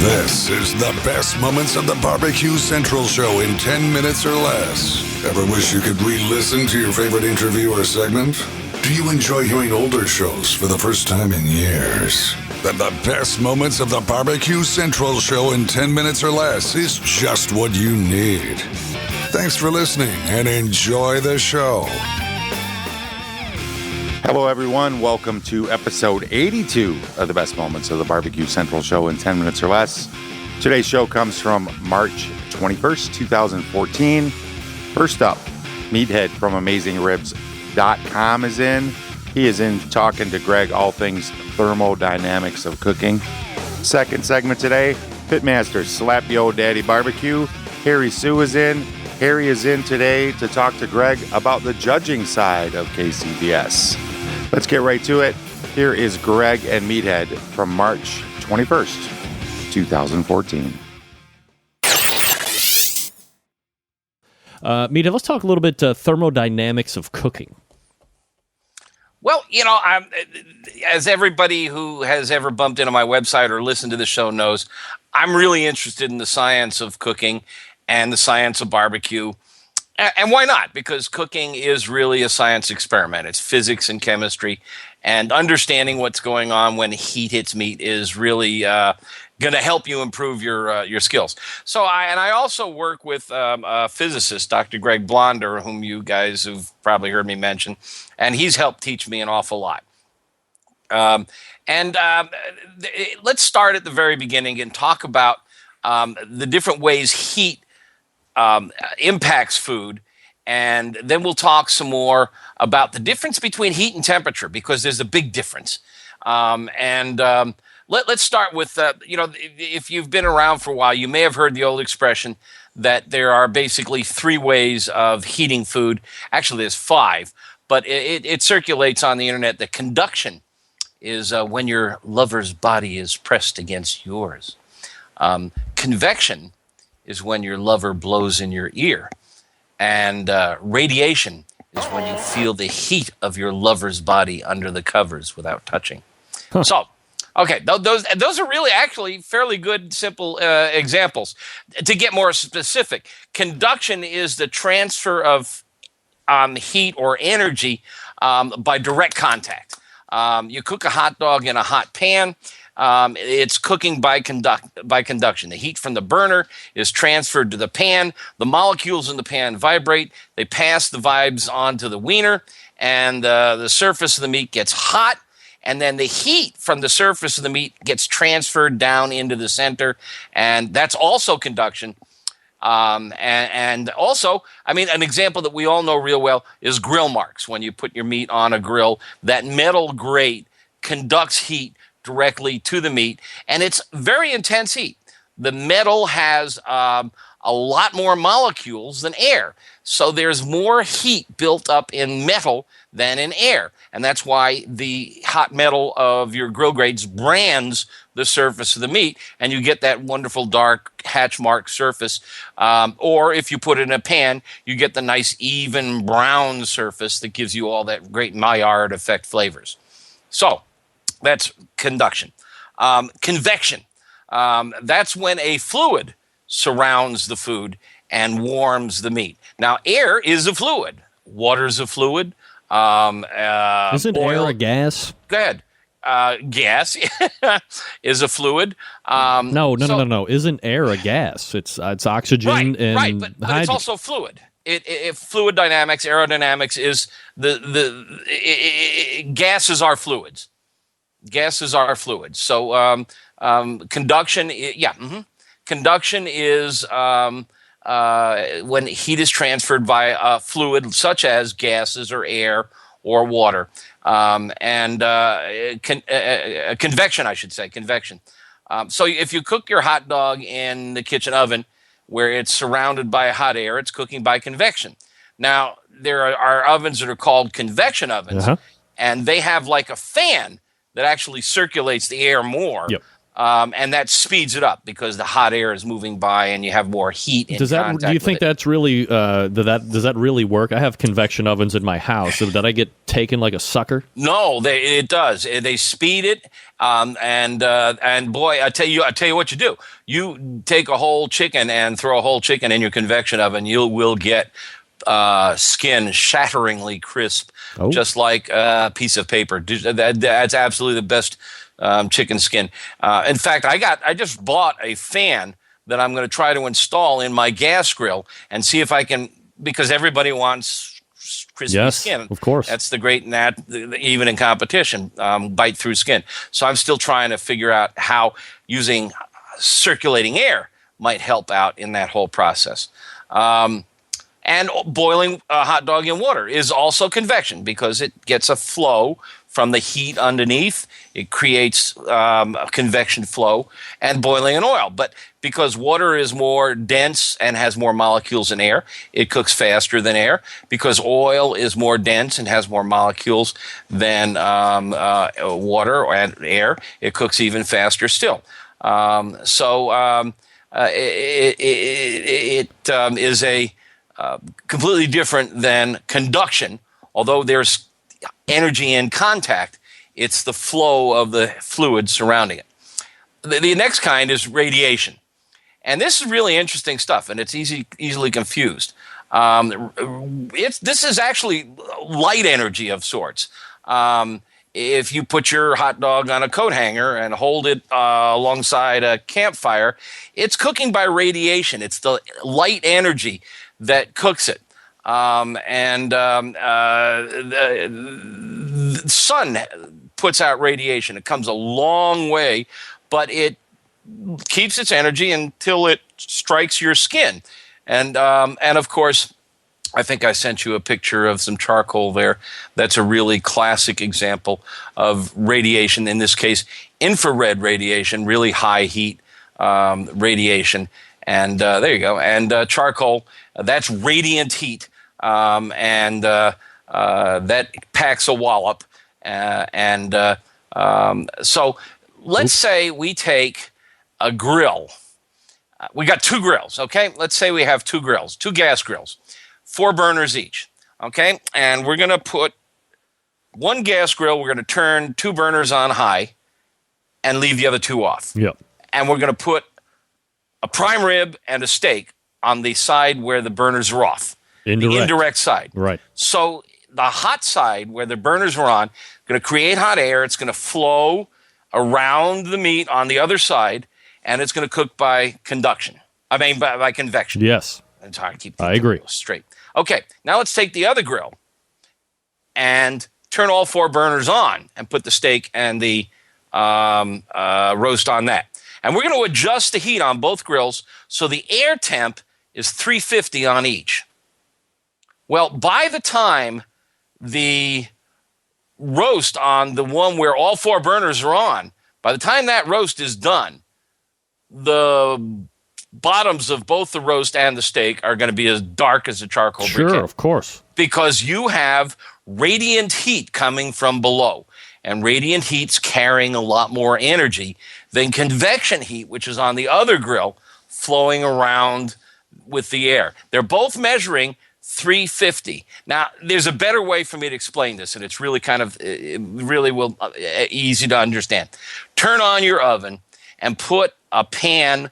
This is the best moments of the Barbecue Central show in 10 minutes or less. Ever wish you could re-listen to your favorite interview or segment? Do you enjoy hearing older shows for the first time in years? Then the best moments of the Barbecue Central show in 10 minutes or less is just what you need. Thanks for listening and enjoy the show. Hello, everyone. Welcome to episode 82 of the best moments of the Barbecue Central show in 10 minutes or less. Today's show comes from March 21st, 2014. First up, Meathead from AmazingRibs.com is in. He is in talking to Greg all things thermodynamics of cooking. Second segment today, Pitmaster Slap Yo Daddy Barbecue. Harry Sue is in. Harry is in today to talk to Greg about the judging side of KCBS. Let's get right to it. Here is Greg and Meathead from March 21st, 2014. Meathead, let's talk a little bit thermodynamics of cooking. Well, as everybody who has ever bumped into my website or listened to the show knows, I'm really interested in the science of cooking and the science of barbecue. And why not? Because cooking is really a science experiment. It's physics and chemistry, and understanding what's going on when heat hits meat is really going to help you improve your skills. So I also work with a physicist, Dr. Greg Blonder, whom you guys have probably heard me mention, and he's helped teach me an awful lot. Let's start at the very beginning and talk about the different ways heat impacts food, and then we'll talk some more about the difference between heat and temperature, because there's a big difference. Let's start with, if you've been around for a while, you may have heard the old expression that there are basically three ways of heating food. Actually, there's five, but it circulates on the internet that conduction is when your lover's body is pressed against yours. Convection is when your lover blows in your ear. And radiation is when you feel the heat of your lover's body under the covers without touching. Huh. So, okay, those are really actually fairly good, simple examples. To get more specific, conduction is the transfer of heat or energy by direct contact. You cook a hot dog in a hot pan. It's cooking by conduction. The heat from the burner is transferred to the pan. The molecules in the pan vibrate. They pass the vibes onto the wiener, and the surface of the meat gets hot. And then the heat from the surface of the meat gets transferred down into the center, and that's also conduction. And also, an example that we all know real well is grill marks. When you put your meat on a grill, that metal grate conducts heat directly to the meat, and it's very intense heat. The metal has a lot more molecules than air, so there's more heat built up in metal than in air, and that's why the hot metal of your grill grates brands the surface of the meat, and you get that wonderful dark hatch mark surface. Or if you put it in a pan, you get the nice even brown surface that gives you all that great Maillard effect flavors. So that's conduction. Convection, that's when a fluid surrounds the food and warms the meat. Now, air is a fluid. Water's a fluid. Isn't oil, air a gas? Go ahead. Gas is a fluid. No. Isn't air a gas? It's oxygen and right, but it's also fluid. Fluid dynamics, aerodynamics is gases are fluids. Gases are fluids. So conduction, conduction is when heat is transferred by a fluid such as gases or air or water. Convection, I should say, convection. So if you cook your hot dog in the kitchen oven where it's surrounded by hot air, it's cooking by convection. Now, there are ovens that are called convection ovens, and they have like a fan that actually circulates the air more. Yep. And that speeds it up because the hot air is moving by and you have more heat in contact Do you think with it. that's really does that really work? I have convection ovens in my house. So did I get taken like a sucker? No, it does. They speed it, and boy, I tell you what you do. You take a whole chicken and throw a whole chicken in your convection oven. You will get skin shatteringly crisp, just like a piece of paper. That's absolutely the best chicken skin. In fact, I just bought a fan that I'm going to try to install in my gas grill and see if I can, because everybody wants crispy skin. Of course. That's the great, even in competition, bite through skin. So I'm still trying to figure out how using circulating air might help out in that whole process. And boiling a hot dog in water is also convection because it gets a flow from the heat underneath. It creates a convection flow, and boiling in oil. But because water is more dense and has more molecules than air, it cooks faster than air. Because oil is more dense and has more molecules than water and air, it cooks even faster still. It is a completely different than conduction, although there's energy in contact. It's the flow of the fluid surrounding it. The next kind is radiation. And this is really interesting stuff, and it's easily confused. This is actually light energy of sorts. If you put your hot dog on a coat hanger and hold it alongside a campfire, it's cooking by radiation. It's the light energy that cooks it. The sun puts out radiation. It comes a long way, but it keeps its energy until it strikes your skin. And of course, I think I sent you a picture of some charcoal there. That's a really classic example of radiation, in this case, infrared radiation, really high heat radiation. And there you go. And charcoal, that's radiant heat. That packs a wallop. So let's say we take a grill. We got two grills, okay? Let's say we have two grills, two gas grills, 4 burners each, okay? And we're going to put one gas grill, we're going to turn 2 burners on high and leave the other 2 off. Yep. And we're going to put a prime rib and a steak on the side where the burners are off. The indirect side. Right. So the hot side where the burners are on, going to create hot air. It's going to flow around the meat on the other side, and it's going to cook by conduction. By convection. Yes. It's hard to keep I agree. Straight. Okay, now let's take the other grill and turn all 4 burners on and put the steak and the roast on that. And we're going to adjust the heat on both grills so the air temp is 350 on each. Well, by the time the roast on the one where all 4 burners are on, by the time that roast is done, the bottoms of both the roast and the steak are going to be as dark as a charcoal briquette. Sure, of course. Because you have radiant heat coming from below. And radiant heat's carrying a lot more energy than convection heat, which is on the other grill, flowing around with the air. They're both measuring 350. Now, there's a better way for me to explain this, and it's really easy to understand. Turn on your oven and put a pan,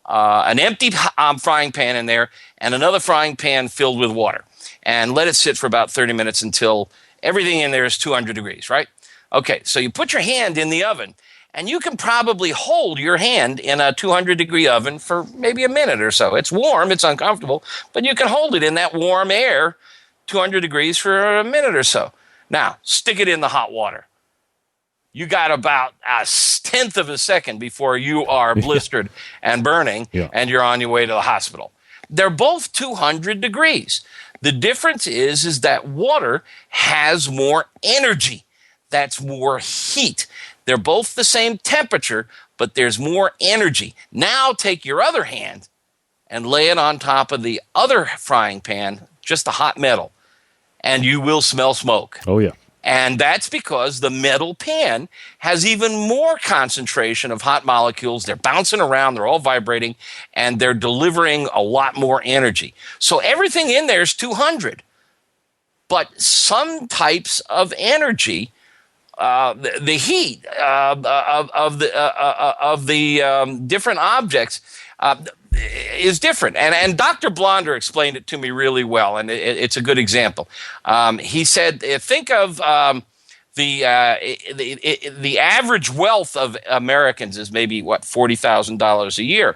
an empty frying pan in there, and another frying pan filled with water. And let it sit for about 30 minutes until everything in there is 200 degrees, right? Okay, so you put your hand in the oven, and you can probably hold your hand in a 200-degree oven for maybe a minute or so. It's warm, it's uncomfortable, but you can hold it in that warm air, 200 degrees for a minute or so. Now, stick it in the hot water. You got about a tenth of a second before you are blistered and burning, and you're on your way to the hospital. They're both 200 degrees. The difference is that water has more energy. That's more heat. They're both the same temperature, but there's more energy. Now take your other hand and lay it on top of the other frying pan, just the hot metal, and you will smell smoke. Oh, yeah. And that's because the metal pan has even more concentration of hot molecules. They're bouncing around, they're all vibrating, and they're delivering a lot more energy. So everything in there is 200. But some types of energy, the heat of the different objects is different. And Dr. Blonder explained it to me really well, and it's a good example. He said, think of the average wealth of Americans is maybe, $40,000 a year.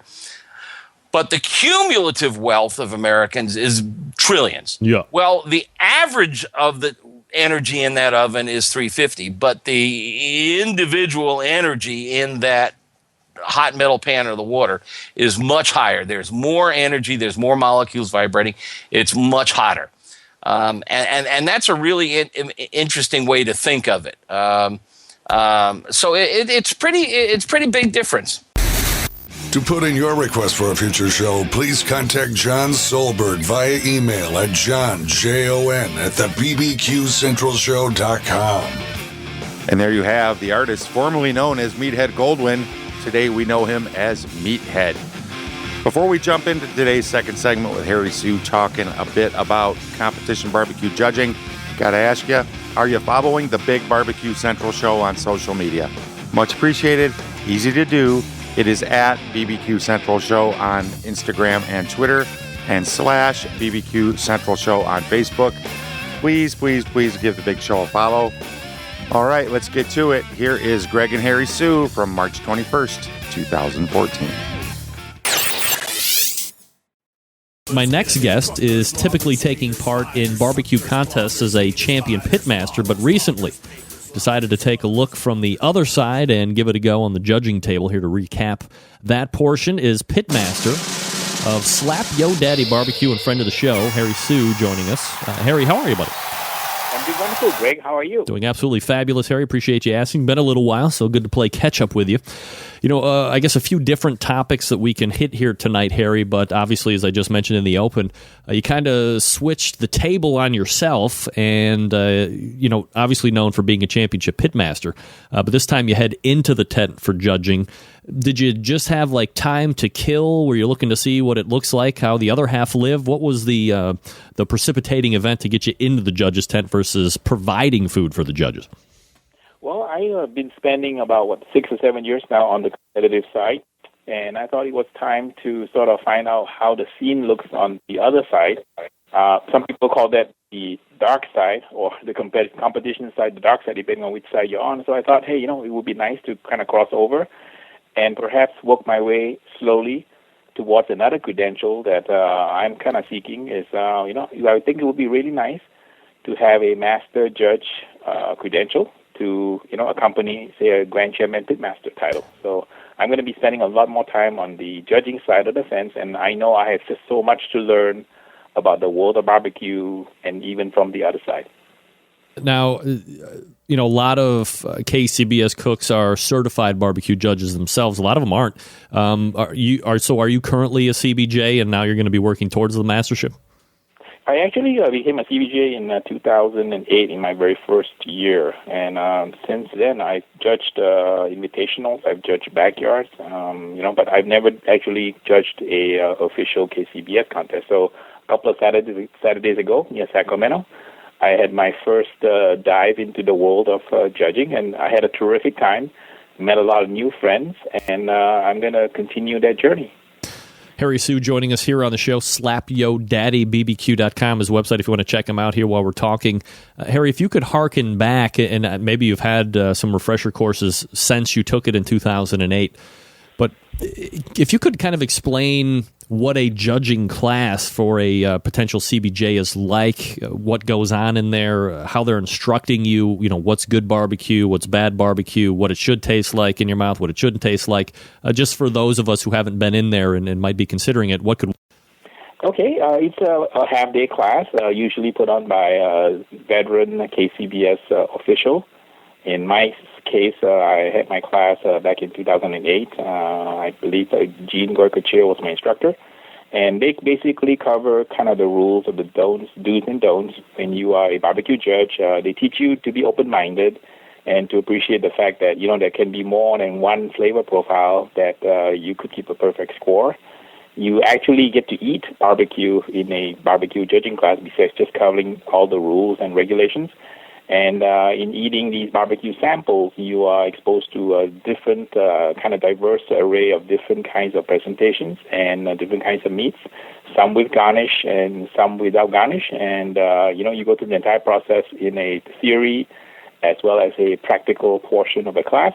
But the cumulative wealth of Americans is trillions. Yeah. Well, the average of the energy in that oven is 350, but the individual energy in that hot metal pan or the water is much higher. There's more energy. There's more molecules vibrating. It's much hotter. And that's a really interesting way to think of it. So it's pretty big difference. To put in your request for a future show, please contact John Solberg via email at johnjon@thebbqcentralshow.com. And there you have the artist formerly known as Meathead Goldwyn. Today we know him as Meathead. Before we jump into today's second segment with Harry Sue talking a bit about competition barbecue judging, gotta ask you, are you following the Big Barbecue Central Show on social media? Much appreciated, easy to do. It is at BBQ Central Show on Instagram and Twitter, and /BBQ Central Show on Facebook. Please, please, please give the big show a follow. All right, let's get to it. Here is Greg and Harry Sue from March 21st, 2014. My next guest is typically taking part in barbecue contests as a champion pitmaster, but recently decided to take a look from the other side and give it a go on the judging table. Here to recap that portion is pitmaster of Slap Yo Daddy Barbecue and friend of the show, Harry Sue, joining us. Harry, how are you, buddy? I'm doing wonderful, Greg. How are you? Doing absolutely fabulous, Harry. Appreciate you asking. Been a little while, so good to play catch-up with you. You know, I guess a few different topics that we can hit here tonight, Harry, but obviously, as I just mentioned in the open, you kind of switched the table on yourself and, obviously known for being a championship pitmaster, but this time you head into the tent for judging. Did you just have, time to kill? Were you looking to see what it looks like, how the other half live? What was the precipitating event to get you into the judges' tent versus providing food for the judges? Well, I have been spending about, 6 or 7 years now on the competitive side, and I thought it was time to sort of find out how the scene looks on the other side. Some people call that the dark side, or the competition side, the dark side, depending on which side you're on. So I thought, hey, it would be nice to kind of cross over and perhaps work my way slowly towards another credential that I'm kind of seeking is, I think it would be really nice to have a master judge credential to, accompany, say, a Grand Chairman Pitmaster title. So I'm going to be spending a lot more time on the judging side of the fence, and I know I have just so much to learn about the world of barbecue and even from the other side. Now, a lot of KCBS cooks are certified barbecue judges themselves. A lot of them aren't. Are you currently a CBJ, and now you're going to be working towards the mastership? I actually became a CBJ in 2008 in my very first year, and since then I've judged invitationals, I've judged backyards, but I've never actually judged a official KCBS contest. So a couple of Saturdays ago in Sacramento, I had my first dive into the world of judging, and I had a terrific time, met a lot of new friends, and I'm going to continue that journey. Harry Sue joining us here on the show. SlapYoDaddyBBQ.com is the website if you want to check him out here while we're talking. Harry, if you could hearken back, and maybe you've had some refresher courses since you took it in 2008, but if you could kind of explain what a judging class for a potential CBJ is like, what goes on in there, how they're instructing you, what's good barbecue, what's bad barbecue, what it should taste like in your mouth, what it shouldn't taste like, just for those of us who haven't been in there and might be considering it, what could... Okay, it's a half-day class, usually put on by a veteran KCBS official. In my case, I had my class back in 2008. I believe Gene Goykocher was my instructor. And they basically cover kind of the rules of the do's and don'ts when you are a barbecue judge. They teach you to be open-minded and to appreciate the fact that, there can be more than one flavor profile that you could keep a perfect score. You actually get to eat barbecue in a barbecue judging class besides just covering all the rules and regulations. And in eating these barbecue samples, you are exposed to a different kind of diverse array of different kinds of presentations and different kinds of meats, some with garnish and some without garnish. And, you go through the entire process in a theory as well as a practical portion of the class.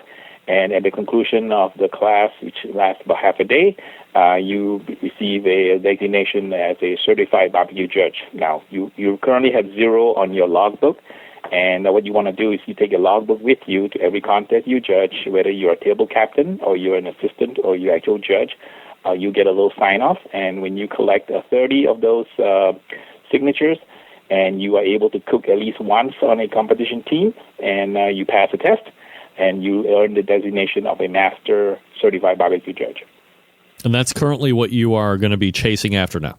And at the conclusion of the class, which lasts about half a day, you receive a designation as a certified barbecue judge. Now, you currently have 0 on your logbook. And what you want to do is you take a logbook with you to every contest you judge, whether you're a table captain or you're an assistant or you're actual judge. You get a little sign-off, and when you collect 30 of those signatures, and you are able to cook at least once on a competition team, and you pass a test, and you earn the designation of a master certified barbecue judge. And that's currently what you are going to be chasing after now.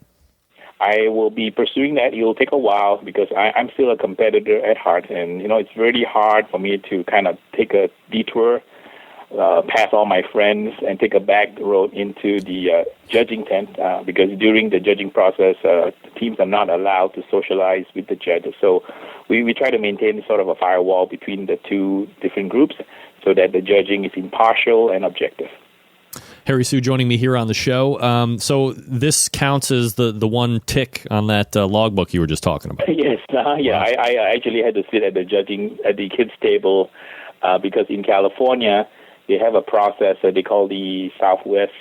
I will be pursuing that. It will take a while because I'm still a competitor at heart, and it's really hard for me to kind of take a detour, pass all my friends, and take a back road into the judging tent because during the judging process, teams are not allowed to socialize with the judges. So we try to maintain sort of a firewall between the two different groups so that the judging is impartial and objective. Harry Sue joining me here on the show. So this counts as the one tick on that logbook you were just talking about. Yes, yeah. I actually had to sit at the kids' table because in California they have a process that they call the Southwest,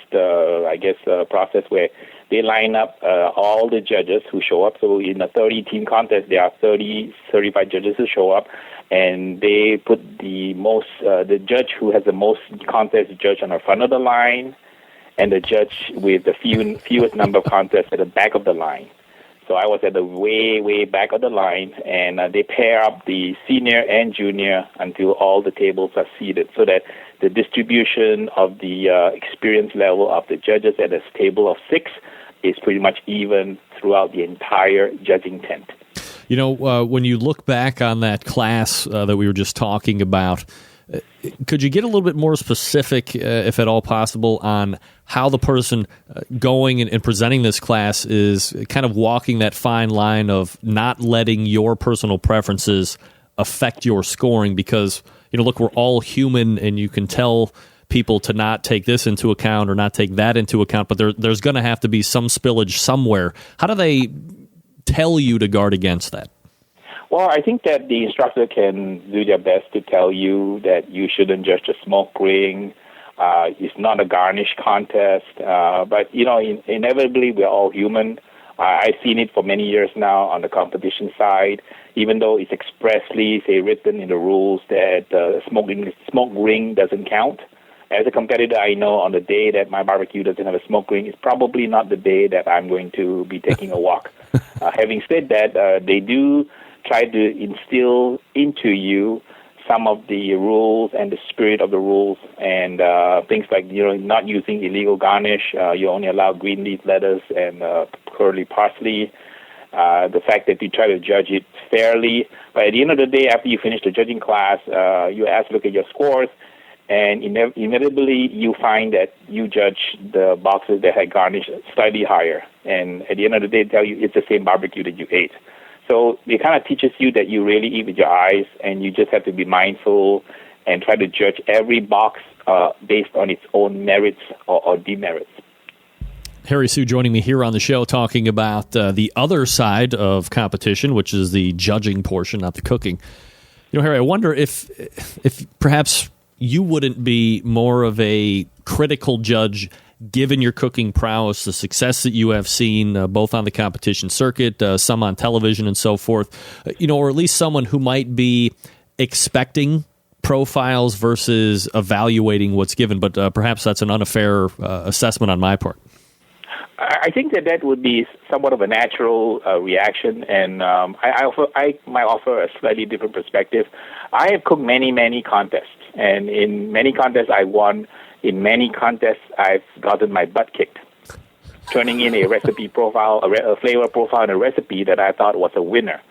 process where they line up all the judges who show up. So in a 30-team contest, there are 30 certified judges who show up, and they put the judge who has the most contests judge on the front of the line, and the judge with the fewest number of contests at the back of the line. So I was at the way back of the line, and they pair up the senior and junior until all the tables are seated so that the distribution of the experience level of the judges at a table of 6 is pretty much even throughout the entire judging tent. When you look back on that class that we were just talking about, could you get a little bit more specific, if at all possible, on how the person going and presenting this class is kind of walking that fine line of not letting your personal preferences affect your scoring? Because, look, we're all human, and you can tell people to not take this into account or not take that into account, but there's going to have to be some spillage somewhere. How do they tell you to guard against that? Well, I think that the instructor can do their best to tell you that you shouldn't judge the smoke ring. It's not a garnish contest. But, inevitably, we're all human. I've seen it for many years now on the competition side, even though it's expressly, written in the rules that smoke ring doesn't count. As a competitor, I know on the day that my barbecue doesn't have a smoke ring, it's probably not the day that I'm going to be taking a walk. Having said that, they do try to instill into you some of the rules and the spirit of the rules, and things like not using illegal garnish. You only allow green leaf lettuce and curly parsley. The fact that you try to judge it fairly. But at the end of the day, after you finish the judging class, you ask to look at your scores, and inevitably you find that you judge the boxes that had garnish slightly higher. And at the end of the day, they tell you it's the same barbecue that you ate. So it kind of teaches you that you really eat with your eyes, and you just have to be mindful and try to judge every box based on its own merits or demerits. Harry Sue joining me here on the show talking about the other side of competition, which is the judging portion, not the cooking. Harry, I wonder if perhaps you wouldn't be more of a critical judge given your cooking prowess, the success that you have seen both on the competition circuit, some on television and so forth, or at least someone who might be expecting profiles versus evaluating what's given, but perhaps that's an unfair assessment on my part. I think that would be somewhat of a natural reaction, and I might offer a slightly different perspective. I have cooked many contests, and in many contests I won. In many contests, I've gotten my butt kicked. turning in a recipe profile, a flavor profile and a recipe that I thought was a winner.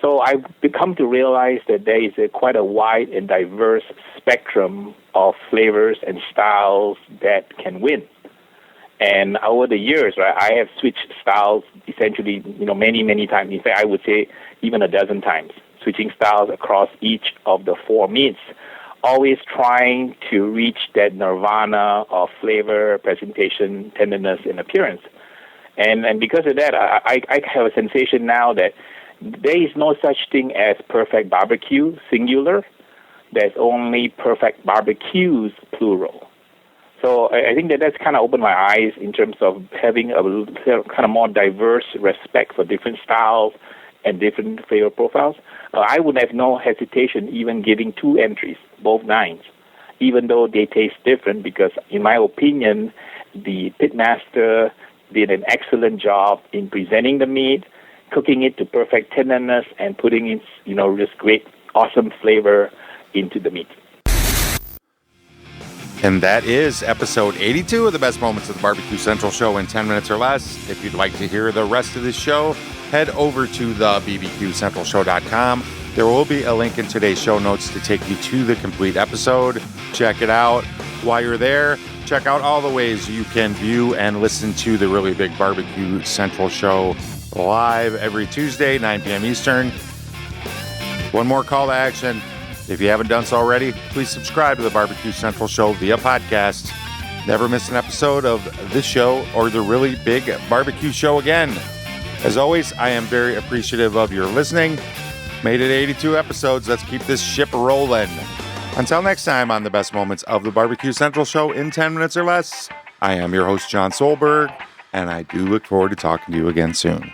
So I've come to realize that there is quite a wide and diverse spectrum of flavors and styles that can win. And over the years, right, I have switched styles essentially, many, many times. In fact, I would say even a dozen times, switching styles across each of the four meats, always trying to reach that nirvana of flavor, presentation, tenderness, and appearance. And because of that, I have a sensation now that there is no such thing as perfect barbecue, singular. There's only perfect barbecues, plural. So I think that's kind of opened my eyes in terms of having a kind of more diverse respect for different styles and different flavor profiles. I would have no hesitation even giving 2 entries, both 9s, even though they taste different, because in my opinion, the pitmaster did an excellent job in presenting the meat, cooking it to perfect tenderness, and putting its, this great, awesome flavor into the meat. And that is episode 82 of the Best Moments of the Barbecue Central Show in 10 minutes or less. If you'd like to hear the rest of this show, head over to the bbqcentralshow.com. There will be a link in today's show notes to take you to the complete episode. Check it out. While you're there, check out all the ways you can view and listen to the Really Big Barbecue Central Show live every Tuesday, 9 p.m. Eastern. One more call to action. If you haven't done so already, please subscribe to the Barbecue Central Show via podcast. Never miss an episode of this show or the Really Big Barbecue Show again. As always, I am very appreciative of your listening. Made it 82 episodes. Let's keep this ship rolling. Until next time on the Best Moments of the Barbecue Central Show in 10 minutes or less, I am your host, John Solberg, and I do look forward to talking to you again soon.